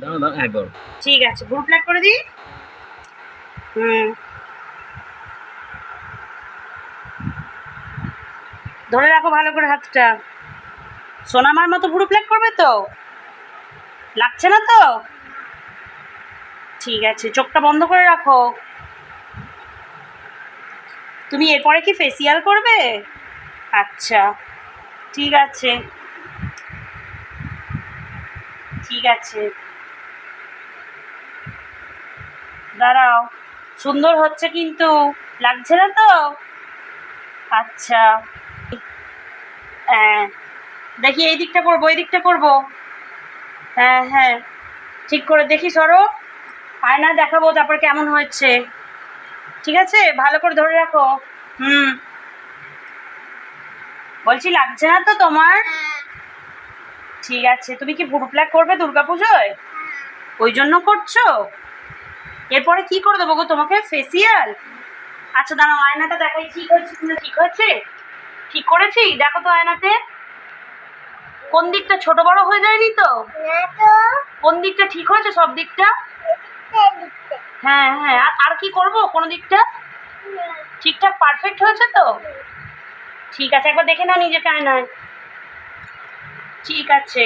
দাও দাও একবার। ঠিক আছে, ভুরু প্লাক করে দিই। হুম, ধরে রাখো ভালো করে হাতটা। সোনামার মতো ভুরু প্লাক করবে তো? লাগছে না তো? ঠিক আছে, চোখটা বন্ধ করে রাখো। তুমি এরপরে কি ফেসিয়াল করবে? আচ্ছা, ঠিক আছে ঠিক আছে, দাঁড়াও। সুন্দর হচ্ছে কিন্তু, লাগছে না তো? আচ্ছা, হ্যাঁ, দেখি এই দিকটা করবো, এই দিকটা করবো। হ্যাঁ হ্যাঁ, ঠিক করে দেখি, সরো। আয়না দেখাবো তারপর কেমন হয়েছে। ঠিক আছে, ভালো করে ধরে রাখো। হুম, বলছি লাগছে না তো তোমার? ঠিক আছে, তুমি কি ভুরু প্লাক করবে দুর্গাপুজোয়? ওই জন্য করছো? এরপরে কি করে দেবো গো তোমাকে, ফেসিয়াল? আচ্ছা দাঁড়াও, আয়নাটা দেখাই, ঠিক হয়েছে কিনা। ঠিক হয়েছে? ঠিক করেছি, দেখো তো আয়নাতে। কোন দিকটা ছোট বড় হয়ে যায়নি তো? কোন দিকটা ঠিক হয়েছে? সব দিকটা? হ্যাঁ হ্যাঁ, আর কি করব? কোন দিকটা ঠিকঠাক পারফেক্ট হয়েছে তো? ঠিক আছে, একবার দেখে নাও নিজেকে আয়নায়। ঠিক আছে।